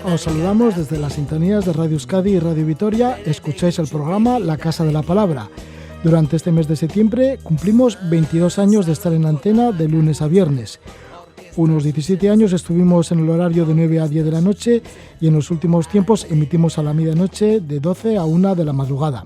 Os saludamos desde las sintonías de Radio Euskadi y Radio Vitoria. Escucháis el programa La Casa de la Palabra. Durante este mes de septiembre cumplimos 22 años de estar en antena de lunes a viernes. Unos 17 años estuvimos en el horario de 9 a 10 de la noche y en los últimos tiempos emitimos a la medianoche de 12 a 1 de la madrugada.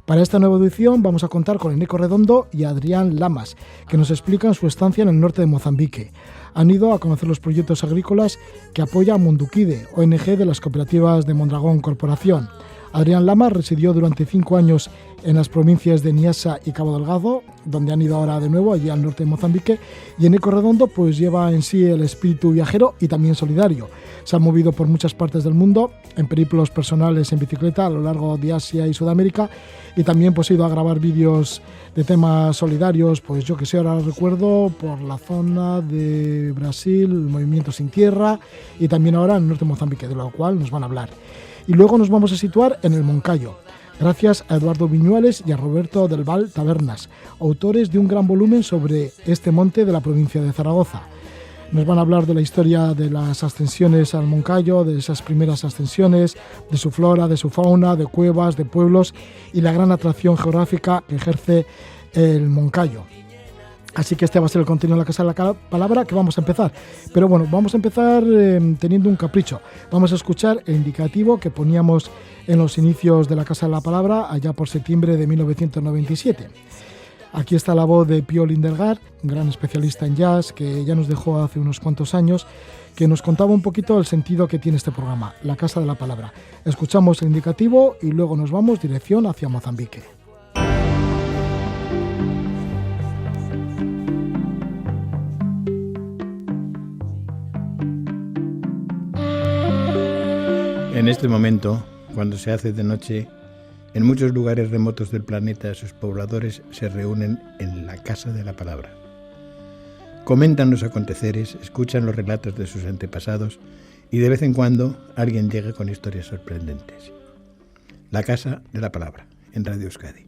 Para esta nueva edición vamos a contar con Eneco Redondo y Adrián Lamas, que nos explican su estancia en el norte de Mozambique. Han ido a conocer los proyectos agrícolas que apoya Mundukide, ONG de las cooperativas de Mondragón Corporación. Adrián Lamas residió durante 5 años en las provincias de Niassa y Cabo Delgado, donde han ido ahora de nuevo, allí al norte de Mozambique, y Eneco Redondo pues lleva en sí el espíritu viajero y también solidario. Se ha movido por muchas partes del mundo, en periplos personales en bicicleta a lo largo de Asia y Sudamérica, y también pues ha ido a grabar vídeos de temas solidarios, pues yo que sé, ahora recuerdo, por la zona de Brasil, el Movimiento Sin Tierra, y también ahora en el norte de Mozambique, de lo cual nos van a hablar. Y luego nos vamos a situar en el Moncayo, gracias a Eduardo Viñuales y a Roberto del Val Tabernas, autores de un gran volumen sobre este monte de la provincia de Zaragoza. Nos van a hablar de la historia de las ascensiones al Moncayo, de esas primeras ascensiones, de su flora, de su fauna, de cuevas, de pueblos y la gran atracción geográfica que ejerce el Moncayo. Así que este va a ser el contenido de La Casa de la Palabra que vamos a empezar. Pero bueno, vamos a empezar teniendo un capricho. Vamos a escuchar el indicativo que poníamos en los inicios de La Casa de la Palabra allá por septiembre de 1997. Aquí está la voz de Pío Lindelgar, un gran especialista en jazz que ya nos dejó hace unos cuantos años, que nos contaba un poquito el sentido que tiene este programa, La Casa de la Palabra. Escuchamos el indicativo y luego nos vamos dirección hacia Mozambique. En este momento, cuando se hace de noche, en muchos lugares remotos del planeta sus pobladores se reúnen en la Casa de la Palabra. Comentan los aconteceres, escuchan los relatos de sus antepasados y de vez en cuando alguien llega con historias sorprendentes. La Casa de la Palabra, en Radio Euskadi.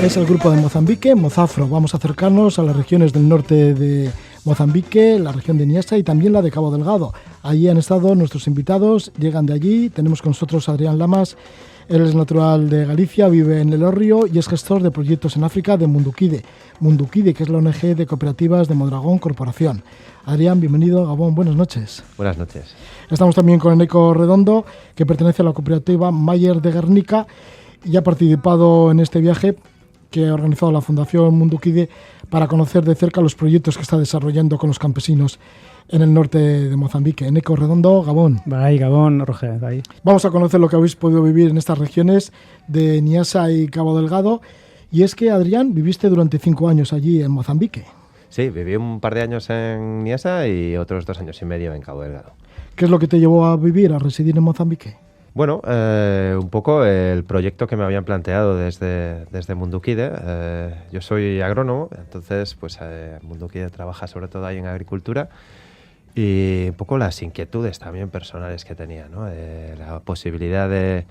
Es el grupo de Mozambique, Mozafro. Vamos a acercarnos a las regiones del norte de Mozambique, la región de Niassa y también la de Cabo Delgado. Allí han estado nuestros invitados, llegan de allí. Tenemos con nosotros a Adrián Lamas. Él es natural de Galicia, vive en El Hórreo y es gestor de proyectos en África de Mundukide. Mundukide, que es la ONG de cooperativas de Mondragón Corporación. Adrián, bienvenido a Gabón, buenas noches. Buenas noches. Estamos también con Eneco Redondo, que pertenece a la cooperativa Mayer de Guernica y ha participado en este viaje que ha organizado la Fundación Mundukide para conocer de cerca los proyectos que está desarrollando con los campesinos en el norte de Mozambique. Eneco Redondo, Gabón. Bai, Gabón, Roger, bai. Vamos a conocer lo que habéis podido vivir en estas regiones de Niassa y Cabo Delgado. Y es que, Adrián, viviste durante 5 años allí en Mozambique. Sí, viví un par de años en Niassa y otros 2 años y medio en Cabo Delgado. ¿Qué es lo que te llevó a vivir, a residir en Mozambique? Bueno, un poco el proyecto que me habían planteado desde Mundukide. Yo soy agrónomo, entonces pues Mundukide trabaja sobre todo ahí en agricultura, y un poco las inquietudes también personales que tenía, ¿no? La posibilidad de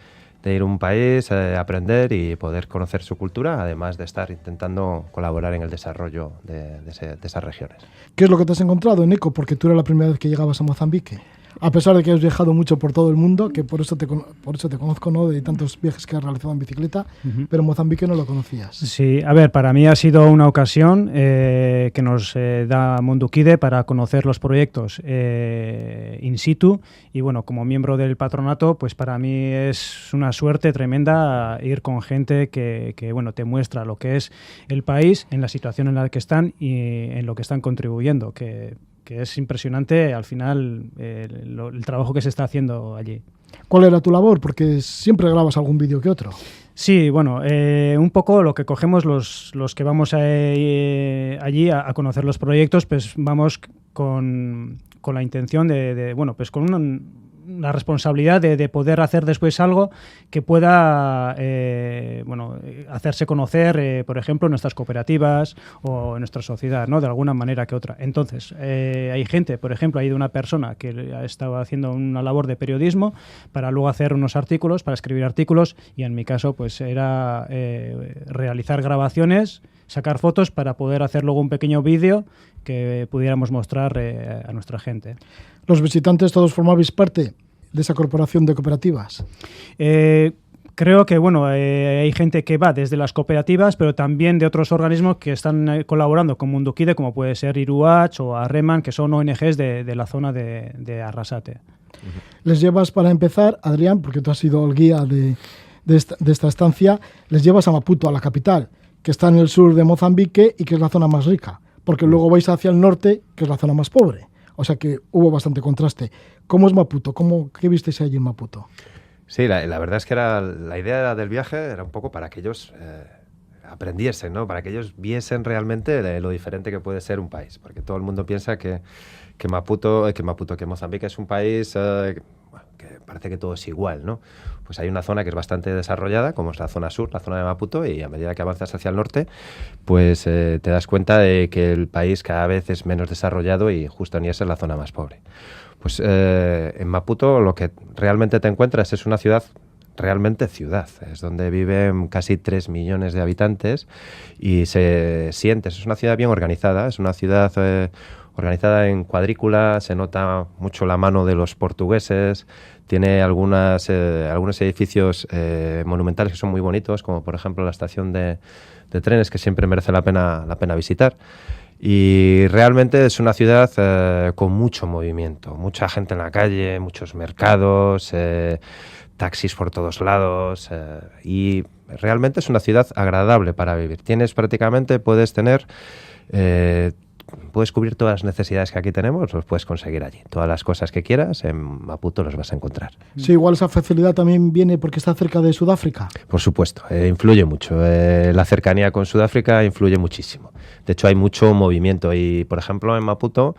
ir a un país, aprender y poder conocer su cultura, además de estar intentando colaborar en el desarrollo de esas regiones. ¿Qué es lo que te has encontrado en ECO? Porque tú eras la primera vez que llegabas a Mozambique. A pesar de que has viajado mucho por todo el mundo, que por eso te conozco, ¿no?, de tantos viajes que has realizado en bicicleta, pero Mozambique no lo conocías. Sí, a ver, para mí ha sido una ocasión que nos da Mundukide para conocer los proyectos in situ, y bueno, como miembro del patronato, pues para mí es una suerte tremenda ir con gente que bueno, te muestra lo que es el país, en la situación en la que están y en lo que están contribuyendo, que es impresionante al final el trabajo que se está haciendo allí. ¿Cuál era tu labor? Porque siempre grabas algún vídeo que otro. Sí, bueno, un poco lo que cogemos los que vamos allí a conocer los proyectos, pues vamos con la intención bueno, pues con una responsabilidad de poder hacer después algo que pueda bueno, hacerse conocer, por ejemplo, en nuestras cooperativas o en nuestra sociedad, ¿no?, de alguna manera que otra. Entonces, hay gente, por ejemplo, hay una persona que estaba haciendo una labor de periodismo para luego hacer unos artículos, para escribir artículos, y en mi caso pues era realizar grabaciones, sacar fotos para poder hacer luego un pequeño vídeo que pudiéramos mostrar a nuestra gente. ¿Los visitantes todos formabais parte de esa corporación de cooperativas? Creo que bueno, hay gente que va desde las cooperativas, pero también de otros organismos que están colaborando con Mundukide, como puede ser Iruach o Arreman, que son ONGs de la zona de Arrasate. Les llevas, para empezar, Adrián, porque tú has sido el guía de esta estancia, les llevas a Maputo, a la capital, que está en el sur de Mozambique y que es la zona más rica, porque luego vais hacia el norte, que es la zona más pobre. O sea que hubo bastante contraste. ¿Cómo es Maputo? ¿Qué visteis allí en Maputo? Sí, la verdad es que la idea del viaje era un poco para que ellos aprendiesen, ¿no? Para que ellos viesen realmente lo diferente que puede ser un país. Porque todo el mundo piensa que Mozambique es un país que parece que todo es igual, ¿no? Pues hay una zona que es bastante desarrollada, como es la zona sur, la zona de Maputo, y a medida que avanzas hacia el norte, pues te das cuenta de que el país cada vez es menos desarrollado y justo Niassa es la zona más pobre. Pues en Maputo lo que realmente te encuentras es una ciudad realmente ciudad, es donde viven casi 3 millones de habitantes y es una ciudad bien organizada, es una ciudad organizada en cuadrícula, se nota mucho la mano de los portugueses, tiene algunos edificios monumentales que son muy bonitos, como por ejemplo la estación de trenes, que siempre merece la pena visitar. Y realmente es una ciudad con mucho movimiento, mucha gente en la calle, muchos mercados, taxis por todos lados, y realmente es una ciudad agradable para vivir. Puedes cubrir todas las necesidades que aquí tenemos, los puedes conseguir allí. Todas las cosas que quieras, en Maputo los vas a encontrar. Sí, igual esa facilidad también viene porque está cerca de Sudáfrica. Por supuesto, influye mucho. La cercanía con Sudáfrica influye muchísimo. De hecho, hay mucho movimiento y, por ejemplo, en Maputo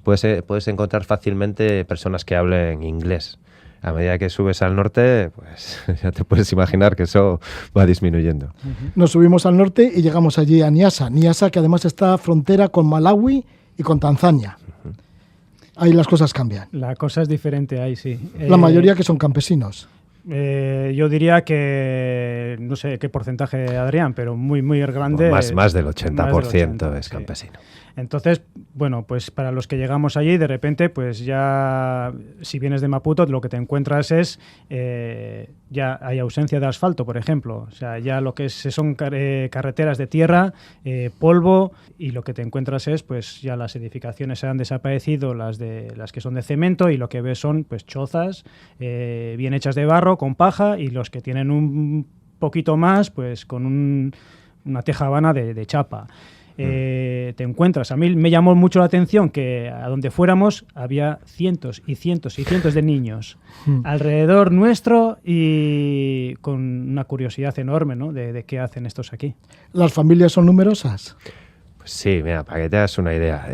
puedes encontrar fácilmente personas que hablen inglés. A medida que subes al norte, pues ya te puedes imaginar que eso va disminuyendo. Nos subimos al norte y llegamos allí a Niassa. Niassa, que además está frontera con Malawi y con Tanzania. Ahí las cosas cambian. La cosa es diferente ahí, sí. La mayoría que son campesinos. Yo diría que, no sé qué porcentaje, Adrián, pero muy, muy grande. Más del 80% es campesino. Sí. Entonces, bueno, pues para los que llegamos allí, de repente, pues ya, si vienes de Maputo, lo que te encuentras es, ya hay ausencia de asfalto, por ejemplo. O sea, ya lo que son carreteras de tierra, polvo, y lo que te encuentras es, pues ya las edificaciones han desaparecido, las que son de cemento, y lo que ves son, pues, chozas bien hechas de barro, con paja, y los que tienen un poquito más, pues con una tejabana de chapa. Te encuentras, a mí me llamó mucho la atención que a donde fuéramos había cientos y cientos y cientos de niños alrededor nuestro, y con una curiosidad enorme, ¿no?, de qué hacen estos aquí. ¿Las familias son numerosas? Sí, mira, para que te hagas una idea,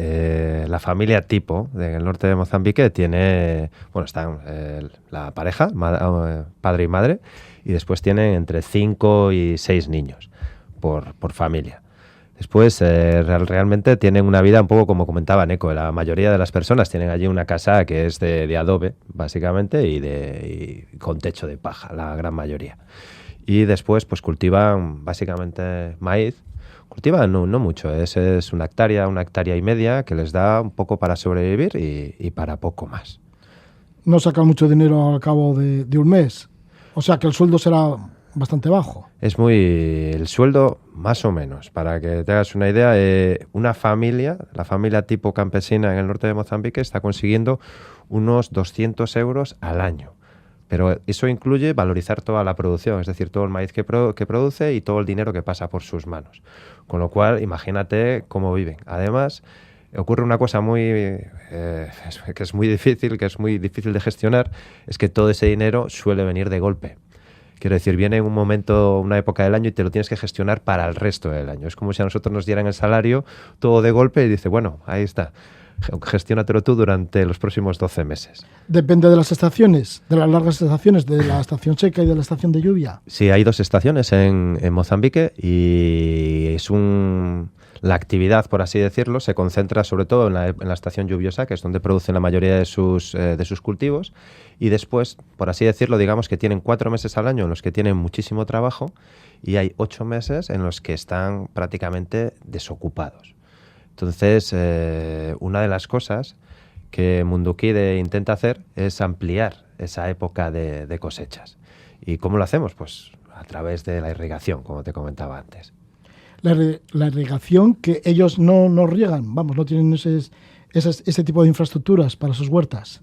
la familia tipo en el norte de Mozambique tiene, bueno, están la pareja, padre y madre, y después tienen entre 5 y 6 niños por familia. Después, realmente tienen una vida un poco como comentaba Neko. La mayoría de las personas tienen allí una casa que es de adobe, básicamente, y con techo de paja, la gran mayoría. Y después, pues cultivan básicamente maíz. Cultivan no mucho, es una hectárea y media que les da un poco para sobrevivir y para poco más. No sacan mucho dinero al cabo de un mes. O sea que el sueldo será bastante bajo. Es el sueldo más o menos, para que te hagas una idea, la familia tipo campesina en el norte de Mozambique está consiguiendo unos 200 euros al año. Pero eso incluye valorizar toda la producción, es decir, todo el maíz que produce y todo el dinero que pasa por sus manos. Con lo cual, imagínate cómo viven. Además, ocurre una cosa que es muy difícil de gestionar, es que todo ese dinero suele venir de golpe. Quiero decir, viene un momento, una época del año y te lo tienes que gestionar para el resto del año. Es como si a nosotros nos dieran el salario todo de golpe y dice, bueno, ahí está, gestiónatelo tú durante los próximos 12 meses. Depende de las estaciones, de las largas estaciones, de la estación seca y de la estación de lluvia. Sí, hay 2 estaciones en Mozambique y la actividad, por así decirlo, se concentra sobre todo en la estación lluviosa, que es donde producen la mayoría de sus cultivos, y después, por así decirlo, digamos que tienen 4 meses al año en los que tienen muchísimo trabajo y hay 8 meses en los que están prácticamente desocupados. Entonces, una de las cosas que Mundukide intenta hacer es ampliar esa época de cosechas. ¿Y cómo lo hacemos? Pues a través de la irrigación, como te comentaba antes. La irrigación que ellos no riegan, vamos, no tienen ese tipo de infraestructuras para sus huertas.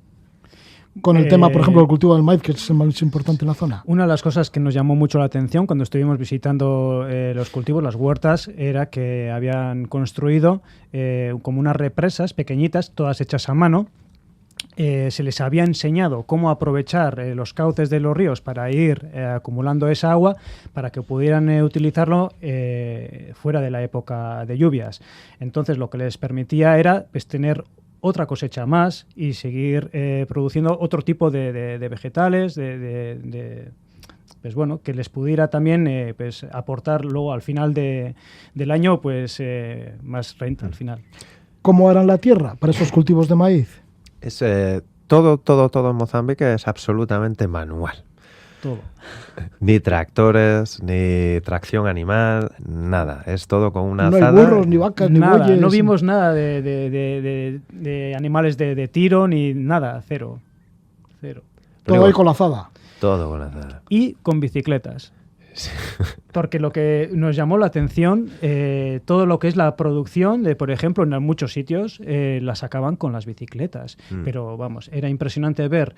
Con el tema, por ejemplo, del cultivo del maíz, que es el más importante en la zona. Una de las cosas que nos llamó mucho la atención cuando estuvimos visitando los cultivos, las huertas, era que habían construido como unas represas pequeñitas, todas hechas a mano. Se les había enseñado cómo aprovechar los cauces de los ríos para ir acumulando esa agua para que pudieran utilizarlo fuera de la época de lluvias. Entonces, lo que les permitía era pues, tener otra cosecha más y seguir produciendo otro tipo de vegetales, pues bueno, que les pudiera también pues aportar luego al final del año pues más renta al final. ¿Cómo harán la tierra para esos cultivos de maíz? Es todo en Mozambique es absolutamente manual. Todo. Ni tractores, ni tracción animal, nada. Es todo con una azada. No hay burros, ni vacas, ni nada, bueyes. No vimos nada de animales de tiro, ni nada, cero. Todo ahí con la azada. Todo con la azada. Y con bicicletas. Porque lo que nos llamó la atención, todo lo que es la producción de, por ejemplo, en muchos sitios la sacaban con las bicicletas. Pero vamos, era impresionante ver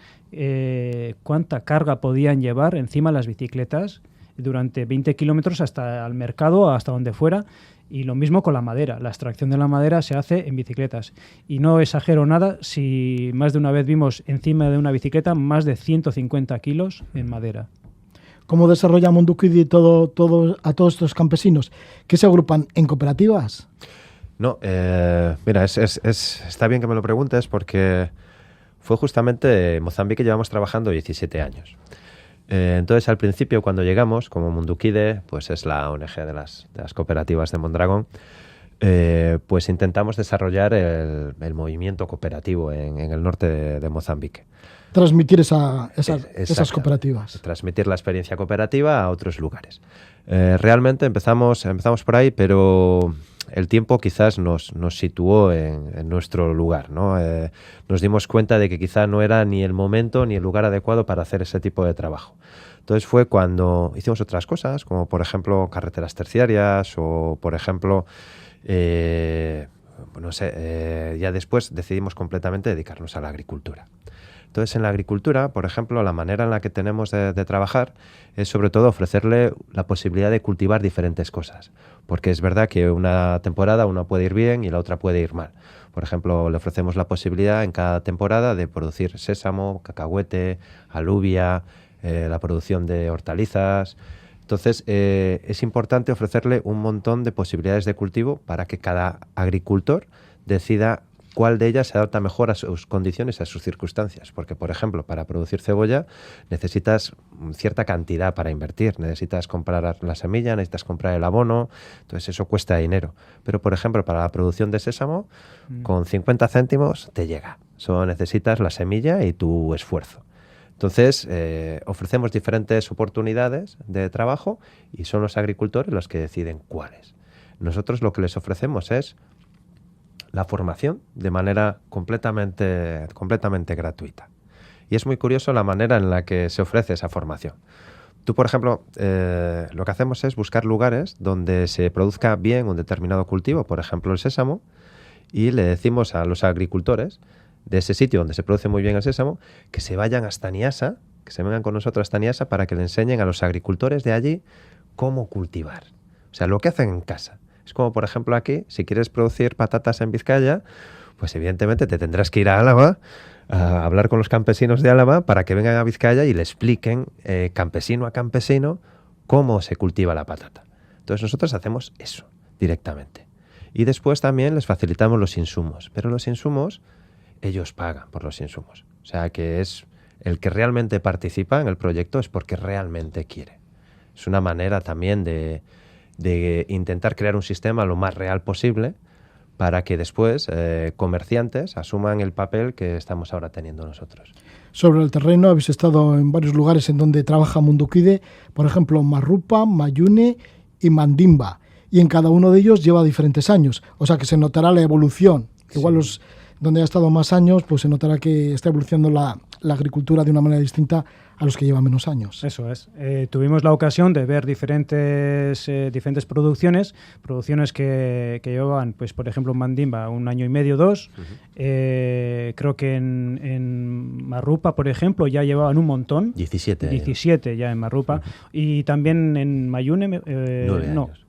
cuánta carga podían llevar encima las bicicletas durante 20 kilómetros hasta el mercado, hasta donde fuera. Y lo mismo con la madera. La extracción de la madera se hace en bicicletas. Y no exagero nada si más de una vez vimos encima de una bicicleta más de 150 kilos en madera. ¿Cómo desarrolla Mundukide a todos estos campesinos? ¿Que se agrupan en cooperativas? No, mira, está bien que me lo preguntes porque fue justamente en Mozambique llevamos trabajando 17 años. Entonces, al principio, cuando llegamos, como Mundukide, pues es la ONG de las cooperativas de Mondragón, pues intentamos desarrollar el movimiento cooperativo en el norte de Mozambique. Transmitir esas cooperativas. Transmitir la experiencia cooperativa a otros lugares. Realmente empezamos por ahí, pero el tiempo quizás nos situó en nuestro lugar, ¿no? Nos dimos cuenta de que quizá no era ni el momento ni el lugar adecuado para hacer ese tipo de trabajo. Entonces fue cuando hicimos otras cosas, como por ejemplo carreteras terciarias o por ejemplo... ya después decidimos completamente dedicarnos a la agricultura. Entonces, en la agricultura, por ejemplo, la manera en la que tenemos de trabajar es sobre todo ofrecerle la posibilidad de cultivar diferentes cosas. Porque es verdad que una temporada una puede ir bien y la otra puede ir mal. Por ejemplo, le ofrecemos la posibilidad en cada temporada de producir sésamo, cacahuete, alubia, la producción de hortalizas. Entonces, es importante ofrecerle un montón de posibilidades de cultivo para que cada agricultor decida cuál de ellas se adapta mejor a sus condiciones, a sus circunstancias. Porque, por ejemplo, para producir cebolla necesitas cierta cantidad para invertir. Necesitas comprar la semilla, necesitas comprar el abono, entonces eso cuesta dinero. Pero, por ejemplo, para la producción de sésamo, con 50 céntimos te llega. Solo necesitas la semilla y tu esfuerzo. Entonces, ofrecemos diferentes oportunidades de trabajo y son los agricultores los que deciden cuáles. Nosotros lo que les ofrecemos es la formación de manera completamente gratuita. Y es muy curioso la manera en la que se ofrece esa formación. Tú, por ejemplo, lo que hacemos es buscar lugares donde se produzca bien un determinado cultivo, por ejemplo el sésamo, y le decimos a los agricultores de ese sitio donde se produce muy bien el sésamo que se vayan hasta Niasa, que se vengan con nosotros hasta Niasa para que le enseñen a los agricultores de allí cómo cultivar. O sea, lo que hacen en casa. Es como, por ejemplo, aquí, si quieres producir patatas en Vizcaya, pues evidentemente te tendrás que ir a Álava a hablar con los campesinos de Álava para que vengan a Vizcaya y le expliquen campesino a campesino cómo se cultiva la patata. Entonces nosotros hacemos eso directamente. Y después también les facilitamos los insumos, pero los insumos, ellos pagan por los insumos. O sea que es el que realmente participa en el proyecto es porque realmente quiere. Es una manera también de intentar crear un sistema lo más real posible para que después comerciantes asuman el papel que estamos ahora teniendo nosotros. Sobre el terreno habéis estado en varios lugares en donde trabaja Mundukide, por ejemplo Marrupa, Mayune y Mandimba, y en cada uno de ellos lleva diferentes años, o sea que se notará la evolución. Igual los donde ha estado más años, pues se notará que está evolucionando la agricultura de una manera distinta a los que llevan menos años. Eso es. Tuvimos la ocasión de ver diferentes producciones que llevaban, pues por ejemplo en Mandimba 1 año y medio, 2. Creo que en Marrupa, por ejemplo, ya llevaban un montón. 17 ya en Marrupa. Y también en Mayune,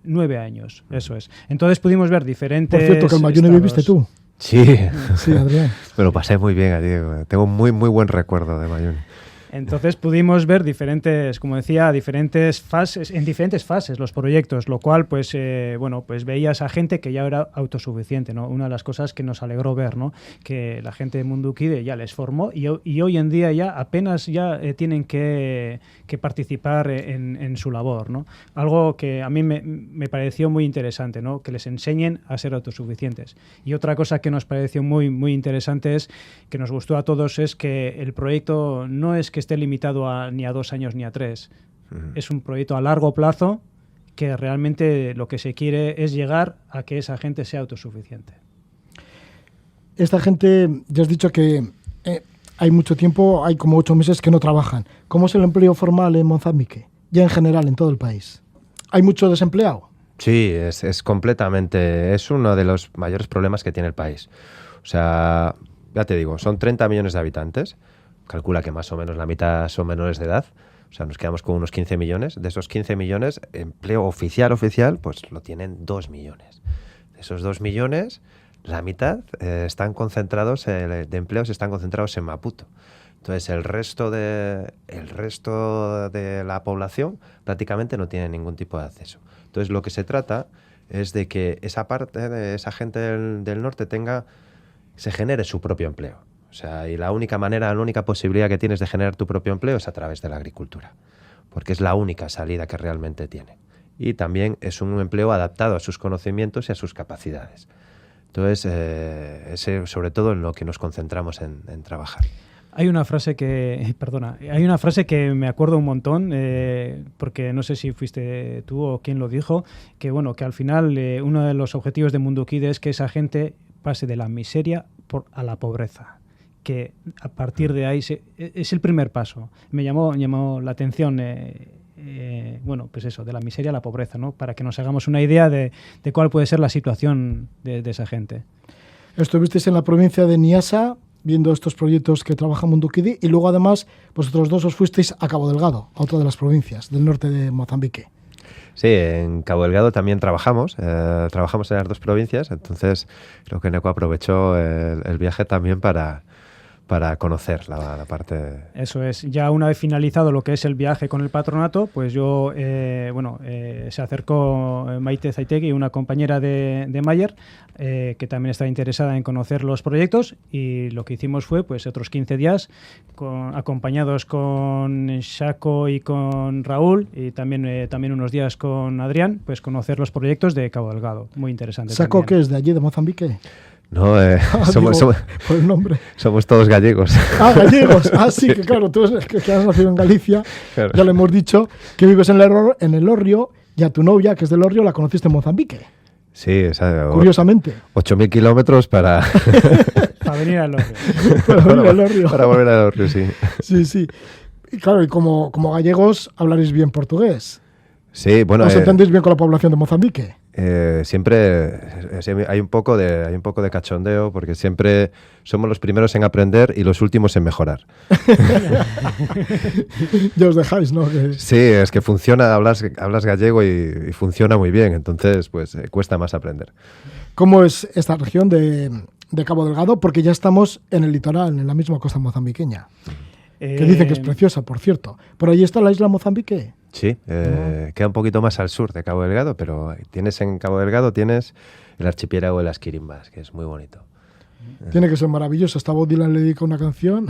9 años. Eso es. Entonces pudimos ver diferentes... Por cierto, que en Mayune viviste tú. Sí. Sí, Adrián. Me lo pasé muy bien allí. Tengo un muy buen recuerdo de Mayune. Entonces pudimos ver diferentes fases los proyectos, lo cual pues veías a gente que ya era autosuficiente, ¿no? Una de las cosas que nos alegró ver, ¿no? Que la gente de Mundukide ya les formó y hoy en día ya apenas tienen que participar en su labor, ¿no? Algo que a mí me pareció muy interesante, ¿no? Que les enseñen a ser autosuficientes. Y otra cosa que nos pareció muy interesante es que nos gustó a todos es que el proyecto no es que esté limitado ni a 2 años ni a 3. Es un proyecto a largo plazo que realmente lo que se quiere es llegar a que esa gente sea autosuficiente. Esta gente, ya has dicho que hay mucho tiempo, hay como 8 meses que no trabajan. ¿Cómo es el empleo formal en Mozambique? Ya en general, en todo el país. ¿Hay mucho desempleado? Sí, es completamente... Es uno de los mayores problemas que tiene el país. O sea, ya te digo, son 30 millones de habitantes. Calcula que más o menos la mitad son menores de edad, o sea, nos quedamos con unos 15 millones. De esos 15 millones, empleo oficial, pues lo tienen 2 millones. De esos 2 millones, la mitad están concentrados, de empleos están concentrados en Maputo. Entonces, el resto de la población prácticamente no tiene ningún tipo de acceso. Entonces, lo que se trata es de que esa parte de esa gente del norte se genere su propio empleo. O sea, y la única posibilidad que tienes de generar tu propio empleo es a través de la agricultura, porque es la única salida que realmente tiene. Y también es un empleo adaptado a sus conocimientos y a sus capacidades. Entonces, es sobre todo en lo que nos concentramos en trabajar. Hay una frase que me acuerdo un montón, porque no sé si fuiste tú o quién lo dijo, que al final uno de los objetivos de Mundukide es que esa gente pase de la miseria a la pobreza, que a partir de ahí es el primer paso. Me llamó la atención, pues eso, de la miseria a la pobreza, ¿no? Para que nos hagamos una idea de cuál puede ser la situación de esa gente. Estuvisteis en la provincia de Niassa viendo estos proyectos que trabaja Mundukide y luego además vosotros dos os fuisteis a Cabo Delgado, a otra de las provincias del norte de Mozambique. Sí, en Cabo Delgado también trabajamos en las 2 provincias, entonces creo que Neco aprovechó el viaje también para para conocer la parte... Eso es. Ya una vez finalizado lo que es el viaje con el patronato, pues yo, se acercó Maite Zaitegui, una compañera de Mayer, que también estaba interesada en conocer los proyectos, y lo que hicimos fue pues otros 15 días acompañados con Shaco y con Raúl, y también unos días con Adrián, pues conocer los proyectos de Cabo Delgado. Muy interesante. ¿Shaco qué es, de allí, de Mozambique? No, somos por el nombre. Somos todos gallegos. Ah, gallegos. Ah, sí, que claro, tú que has nacido en Galicia, claro. Ya le hemos dicho que vives en el Hórreo, y a tu novia, que es del Hórreo, la conociste en Mozambique. Sí, curiosamente. 8.000 kilómetros para... para venir al Hórreo. Para volver al Hórreo, sí. Sí, sí. Y claro, y como gallegos hablaréis bien portugués. Sí, bueno... ¿Os entendéis bien con la población de Mozambique? Siempre hay un poco de cachondeo, porque siempre somos los primeros en aprender y los últimos en mejorar. Ya os dejáis, ¿no? Sí, es que funciona, hablas gallego y funciona muy bien, entonces pues cuesta más aprender. ¿Cómo es esta región de Cabo Delgado? Porque ya estamos en el litoral, en la misma costa mozambiqueña, que dicen que es preciosa, por cierto. ¿Por ahí está la isla Mozambique? Sí, queda un poquito más al sur de Cabo Delgado, pero en Cabo Delgado tienes el archipiélago de las Quirimbas, que es muy bonito. Tiene que ser maravilloso. Hasta Bob Dylan le dedica una canción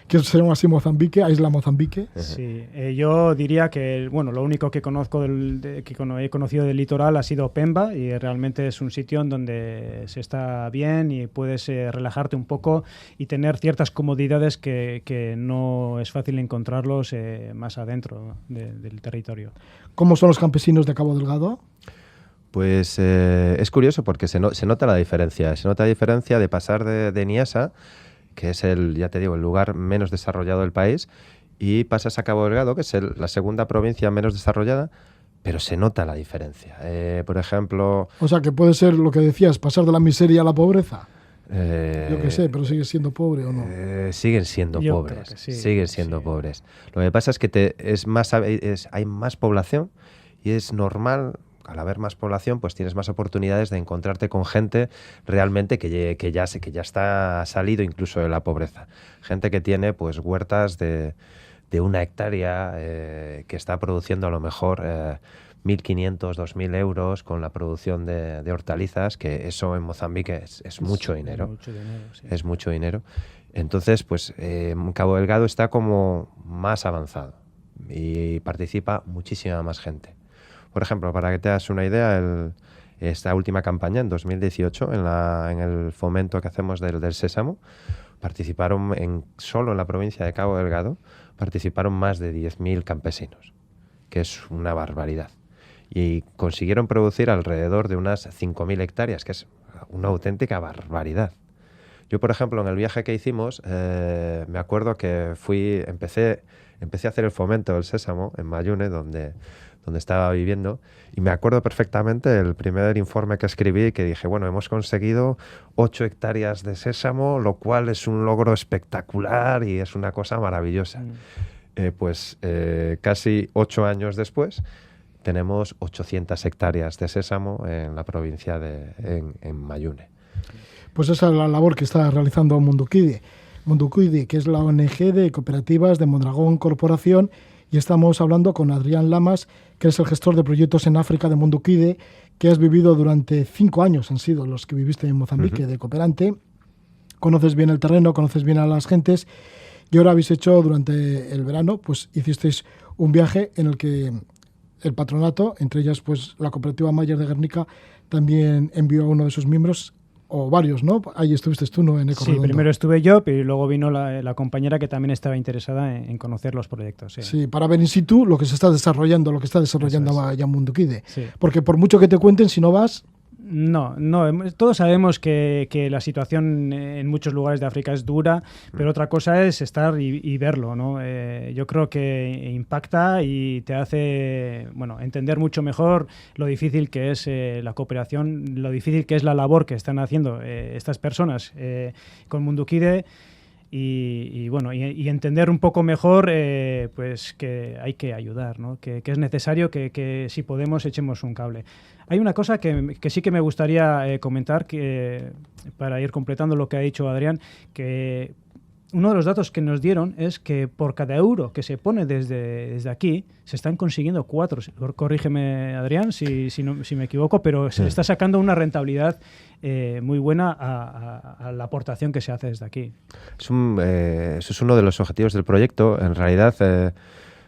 que se llama así Mozambique, a Isla Mozambique. Sí, yo diría que lo único que conozco he conocido del litoral ha sido Pemba, y realmente es un sitio en donde se está bien y puedes relajarte un poco y tener ciertas comodidades que no es fácil encontrarlos más adentro del territorio. ¿Cómo son los campesinos de Cabo Delgado? Pues es curioso porque se nota la diferencia. Se nota la diferencia de pasar de Niassa, que es el lugar menos desarrollado del país, y pasas a Cabo Delgado, que es la segunda provincia menos desarrollada, pero se nota la diferencia. Por ejemplo... O sea, que puede ser lo que decías, pasar de la miseria a la pobreza. Yo qué sé, pero ¿sigues siendo pobre o no? Siguen siendo pobres. Sí, siguen siendo pobres. Lo que pasa es que hay más población, y es normal... Al haber más población, pues tienes más oportunidades de encontrarte con gente realmente que ya está salido incluso de la pobreza. Gente que tiene pues huertas de 1 hectárea, que está produciendo a lo mejor 1.500, 2.000 euros con la producción de hortalizas, que eso en Mozambique es mucho dinero. Es mucho dinero. Entonces, pues Cabo Delgado está como más avanzado y participa muchísima más gente. Por ejemplo, para que te hagas una idea, esta última campaña, en 2018, en el fomento que hacemos del sésamo, participaron solo en la provincia de Cabo Delgado, participaron más de 10.000 campesinos, que es una barbaridad. Y consiguieron producir alrededor de unas 5.000 hectáreas, que es una auténtica barbaridad. Yo, por ejemplo, en el viaje que hicimos, me acuerdo que empecé a hacer el fomento del sésamo en Mayune, donde estaba viviendo, y me acuerdo perfectamente el primer informe que escribí, que dije, bueno, hemos conseguido 8 hectáreas de sésamo, lo cual es un logro espectacular y es una cosa maravillosa. Casi 8 años después tenemos 800 hectáreas de sésamo en la provincia en Mayune. Pues esa es la labor que está realizando Munduquide, que es la ONG de cooperativas de Mondragón Corporación, y estamos hablando con Adrián Lamas, que es el gestor de proyectos en África de Munduquide, que has vivido durante 5 años, han sido los que viviste en Mozambique, de cooperante. Conoces bien el terreno, conoces bien a las gentes, y ahora habéis hecho durante el verano, pues hicisteis un viaje en el que el patronato, entre ellas pues la cooperativa Mayer de Guernica, también envió a uno de sus miembros, o varios, ¿no? Ahí estuviste tú, ¿no? En Ecorredondo. Sí, primero estuve yo, y luego vino la compañera que también estaba interesada en conocer los proyectos. Sí, para ver in situ lo que se está desarrollando, lo que está desarrollando ya Munduquide. Sí. Porque por mucho que te cuenten, si no vas... No, todos sabemos que la situación en muchos lugares de África es dura, pero otra cosa es estar y verlo, ¿no? Yo creo que impacta y te hace entender mucho mejor lo difícil que es la cooperación, lo difícil que es la labor que están haciendo estas personas con Munduquide. y bueno, y entender un poco mejor pues que hay que ayudar, ¿no? Que es necesario que si podemos echemos un cable. Hay una cosa que sí que me gustaría comentar, que para ir completando lo que ha dicho Adrián, que uno de los datos que nos dieron es que por cada euro que se pone desde aquí, se están consiguiendo 4. Corrígeme, Adrián, si me equivoco, pero se está sacando una rentabilidad muy buena a la aportación que se hace desde aquí. Eso es uno de los objetivos del proyecto. En realidad,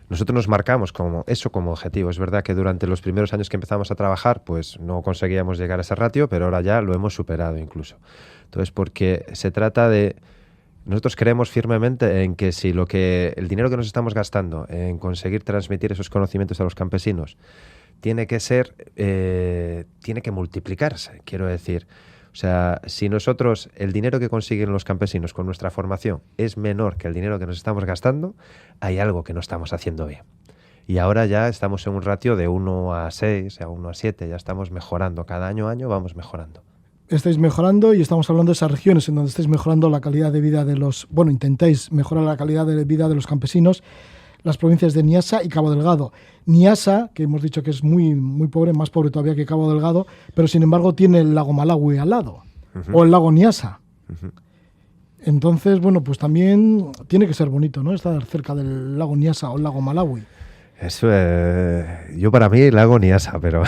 nosotros nos marcamos como objetivo. Es verdad que durante los primeros años que empezamos a trabajar, pues no conseguíamos llegar a ese ratio, pero ahora ya lo hemos superado incluso. Entonces, porque se trata de... Nosotros creemos firmemente en que si el dinero que nos estamos gastando en conseguir transmitir esos conocimientos a los campesinos tiene que multiplicarse, quiero decir. O sea, si nosotros, el dinero que consiguen los campesinos con nuestra formación es menor que el dinero que nos estamos gastando, hay algo que no estamos haciendo bien. Y ahora ya estamos en un ratio de 1:6, a 1:7, ya estamos mejorando. Cada año vamos mejorando. Estáis mejorando y estamos hablando de esas regiones en donde estáis mejorando la calidad de vida intentáis mejorar la calidad de vida de los campesinos, las provincias de Niassa y Cabo Delgado. Niassa, que hemos dicho que es muy, muy pobre, más pobre todavía que Cabo Delgado, pero sin embargo tiene el lago Malawi al lado, o el lago Niassa. Entonces, bueno, pues también tiene que ser bonito, ¿no? Estar cerca del lago Niassa o el lago Malawi. Eso, yo para mí lago Niassa, pero...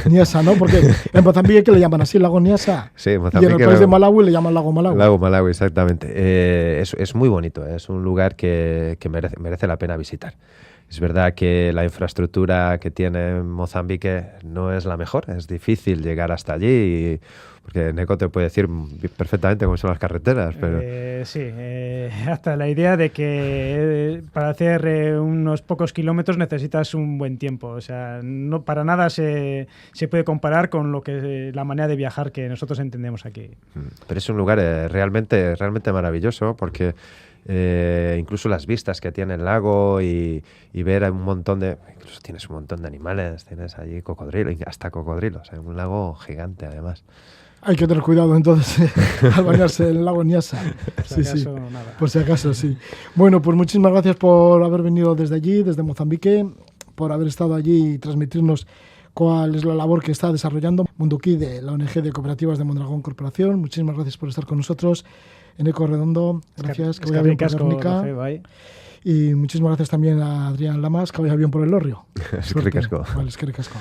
Niassa, ¿no? Porque en Mozambique que le llaman así, lago Niassa. Sí, en Mozambique. Y en el país de Malawi le llaman lago Malawi. Lago Malawi, exactamente. Es muy bonito, es un lugar que merece la pena visitar. Es verdad que la infraestructura que tiene Mozambique no es la mejor, es difícil llegar hasta allí, porque Neko te puede decir perfectamente cómo son las carreteras, pero... Sí, hasta la idea de que para hacer unos pocos kilómetros necesitas un buen tiempo, o sea, no para nada se puede comparar con la manera de viajar que nosotros entendemos aquí. Pero es un lugar realmente maravilloso, porque... incluso las vistas que tiene el lago y ver incluso tienes un montón de animales, tienes allí cocodrilos, hasta cocodrilos, un lago gigante además. Hay que tener cuidado entonces al bañarse en el lago Niassa. Nada. Por si acaso, sí. Bueno, pues muchísimas gracias por haber venido desde allí, desde Mozambique, por haber estado allí y transmitirnos cuál es la labor que está desarrollando Munduki de la ONG de Cooperativas de Mondragón Corporación. Muchísimas gracias por estar con nosotros. Eneco Redondo, gracias, que vaya bien por Guernica. Y muchísimas gracias también a Adrián Lamas, que vaya bien por el Lorrio. Eskerrik asko. Vale, eskerrik asko.